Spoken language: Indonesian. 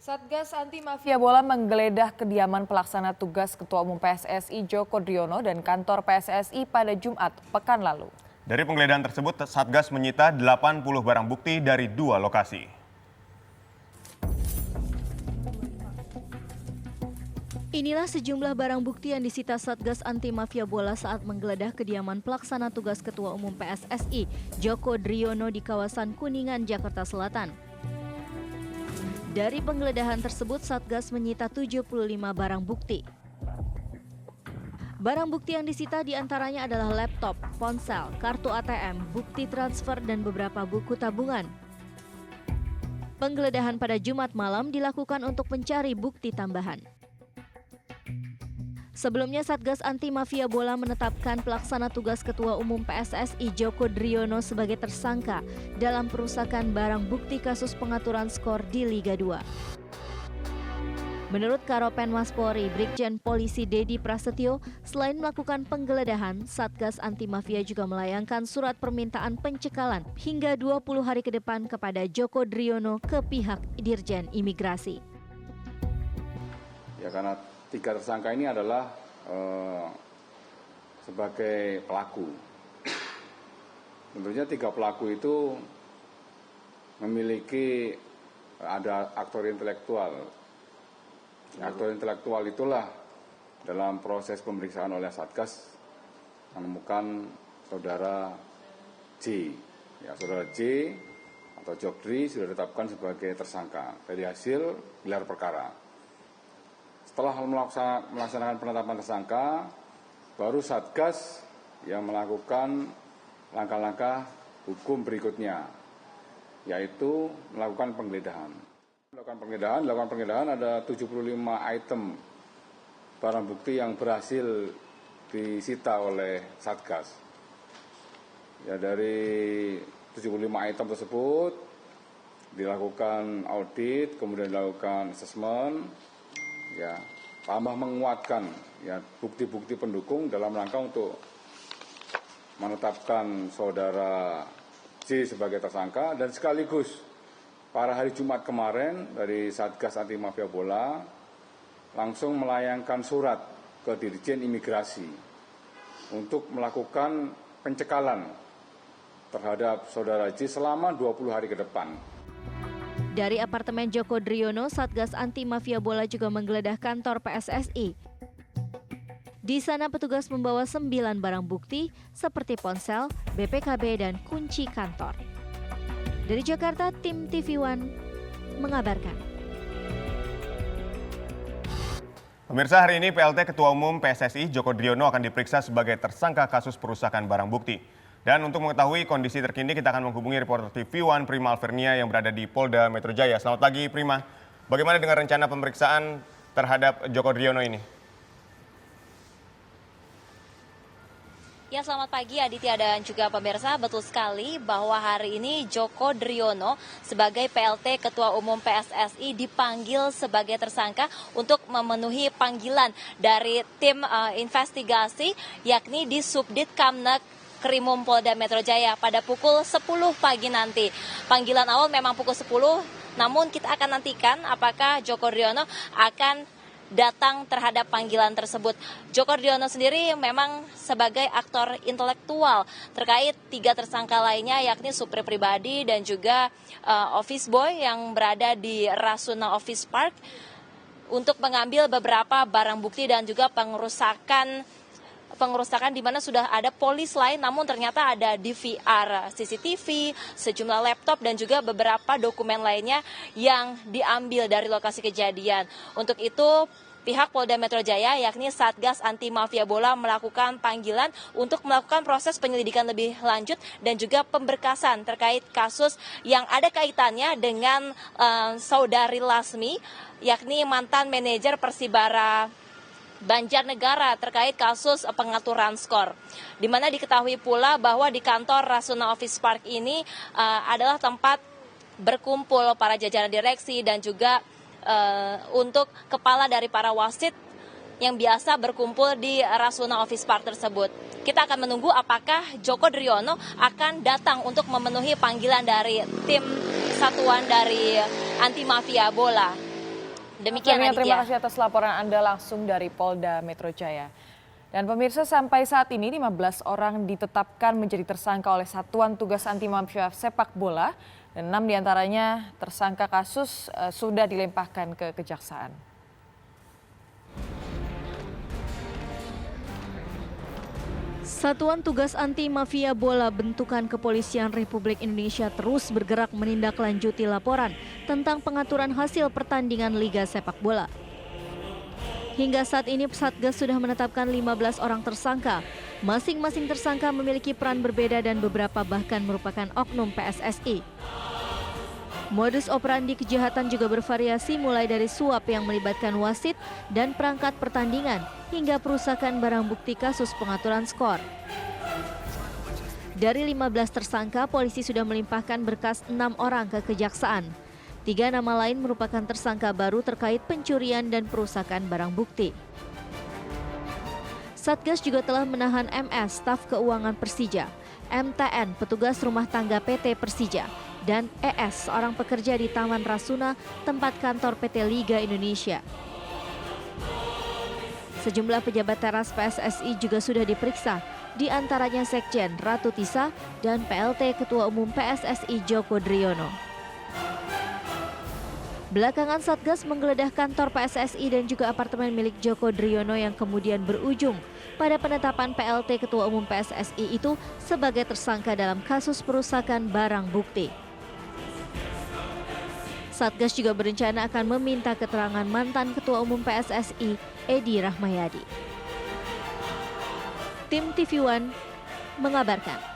Satgas Anti Mafia Bola menggeledah kediaman pelaksana tugas Ketua Umum PSSI Djoko Driono dan kantor PSSI pada Jumat pekan lalu. Dari penggeledahan tersebut, Satgas menyita 80 barang bukti dari 2 lokasi. Inilah sejumlah barang bukti yang disita Satgas Anti Mafia Bola saat menggeledah kediaman pelaksana tugas Ketua Umum PSSI Djoko Driono di kawasan Kuningan, Jakarta Selatan. Dari penggeledahan tersebut, Satgas menyita 75 barang bukti. Barang bukti yang disita diantaranya adalah laptop, ponsel, kartu ATM, bukti transfer, dan beberapa buku tabungan. Penggeledahan pada Jumat malam dilakukan untuk mencari bukti tambahan. Sebelumnya, Satgas Anti Mafia Bola menetapkan pelaksana tugas Ketua Umum PSSI Djoko Driono sebagai tersangka dalam perusakan barang bukti kasus pengaturan skor di Liga 2. Menurut Karopenmas Polri, Brigjen Polisi Dedi Prasetyo, selain melakukan penggeledahan, Satgas Anti Mafia juga melayangkan surat permintaan pencekalan hingga 20 hari ke depan kepada Djoko Driono ke pihak Dirjen Imigrasi. Ya, karena 3 tersangka ini adalah sebagai pelaku. Tentunya 3 pelaku itu memiliki ada aktor intelektual. Aktor intelektual itulah dalam proses pemeriksaan oleh Satgas menemukan saudara J. Ya, saudara J atau Jokdri sudah ditetapkan sebagai tersangka dari hasil gelar perkara. Setelah melaksanakan penetapan tersangka, baru Satgas yang melakukan langkah-langkah hukum berikutnya, yaitu melakukan penggeledahan. Dilakukan penggeledahan ada 75 item barang bukti yang berhasil disita oleh Satgas. Ya, dari 75 item tersebut dilakukan audit, kemudian dilakukan asesmen. Ya, tambah menguatkan ya bukti-bukti pendukung dalam rangka untuk menetapkan saudara J sebagai tersangka, dan sekaligus pada hari Jumat kemarin dari Satgas Anti Mafia Bola langsung melayangkan surat ke Dirjen Imigrasi untuk melakukan pencekalan terhadap saudara J selama 20 hari ke depan. Dari apartemen Djoko Driono, Satgas Anti Mafia Bola juga menggeledah kantor PSSI. Di sana petugas membawa 9 barang bukti seperti ponsel, BPKB, dan kunci kantor. Dari Jakarta, tim TV One mengabarkan. Pemirsa, hari ini PLT Ketua Umum PSSI Djoko Driono akan diperiksa sebagai tersangka kasus perusakan barang bukti. Dan untuk mengetahui kondisi terkini, kita akan menghubungi reporter TV One Prima Alvernia yang berada di Polda Metro Jaya. Selamat pagi, Prima. Bagaimana dengan rencana pemeriksaan terhadap Djoko Driono ini? Ya, selamat pagi Aditya dan juga pemirsa. Betul sekali bahwa hari ini Djoko Driono sebagai PLT Ketua Umum PSSI dipanggil sebagai tersangka untuk memenuhi panggilan dari tim investigasi, yakni di Subdit Kamnek Krimum Polda Metro Jaya pada pukul 10 pagi nanti. Panggilan awal memang pukul 10, namun kita akan nantikan apakah Djoko Driono akan datang terhadap panggilan tersebut. Djoko Driono sendiri memang sebagai aktor intelektual terkait 3 tersangka lainnya, yakni supir pribadi dan juga office boy yang berada di Rasuna Office Park untuk mengambil beberapa barang bukti dan juga pengerusakan di mana sudah ada polis lain, namun ternyata ada DVR CCTV, sejumlah laptop dan juga beberapa dokumen lainnya yang diambil dari lokasi kejadian. Untuk itu pihak Polda Metro Jaya yakni Satgas Anti Mafia Bola melakukan panggilan untuk melakukan proses penyelidikan lebih lanjut dan juga pemberkasan terkait kasus yang ada kaitannya dengan saudari Lasmi, yakni mantan manajer Persibara Banjarnegara terkait kasus pengaturan skor. Di mana diketahui pula bahwa di kantor Rasuna Office Park ini adalah tempat berkumpul para jajaran direksi dan juga untuk kepala dari para wasit yang biasa berkumpul di Rasuna Office Park tersebut. Kita akan menunggu apakah Djoko Driono akan datang untuk memenuhi panggilan dari tim satuan dari anti mafia bola. Demikian Terima Aditya. kasih atas laporan Anda langsung dari Polda Metro Jaya. Dan pemirsa, sampai saat ini 15 orang ditetapkan menjadi tersangka oleh Satuan Tugas Anti Mafia Sepak Bola dan 6 diantaranya tersangka kasus sudah dilimpahkan ke kejaksaan. Satuan Tugas Anti Mafia Bola bentukan Kepolisian Republik Indonesia terus bergerak menindaklanjuti laporan tentang pengaturan hasil pertandingan Liga Sepak Bola. Hingga saat ini Satgas sudah menetapkan 15 orang tersangka. Masing-masing tersangka memiliki peran berbeda dan beberapa bahkan merupakan oknum PSSI. Modus operandi kejahatan juga bervariasi mulai dari suap yang melibatkan wasit dan perangkat pertandingan hingga perusakan barang bukti kasus pengaturan skor. Dari 15 tersangka, polisi sudah melimpahkan berkas 6 orang ke kejaksaan. 3 nama lain merupakan tersangka baru terkait pencurian dan perusakan barang bukti. Satgas juga telah menahan MS, staf keuangan Persija, MTN, petugas rumah tangga PT Persija, dan ES, seorang pekerja di Taman Rasuna, tempat kantor PT Liga Indonesia. Sejumlah pejabat teras PSSI juga sudah diperiksa, di antaranya Sekjen Ratu Tisa dan PLT Ketua Umum PSSI Joko Driono. Belakangan Satgas menggeledah kantor PSSI dan juga apartemen milik Joko Driono yang kemudian berujung pada penetapan PLT Ketua Umum PSSI itu sebagai tersangka dalam kasus perusakan barang bukti. Satgas juga berencana akan meminta keterangan mantan Ketua Umum PSSI, Edi Rahmayadi. Tim TV One mengabarkan.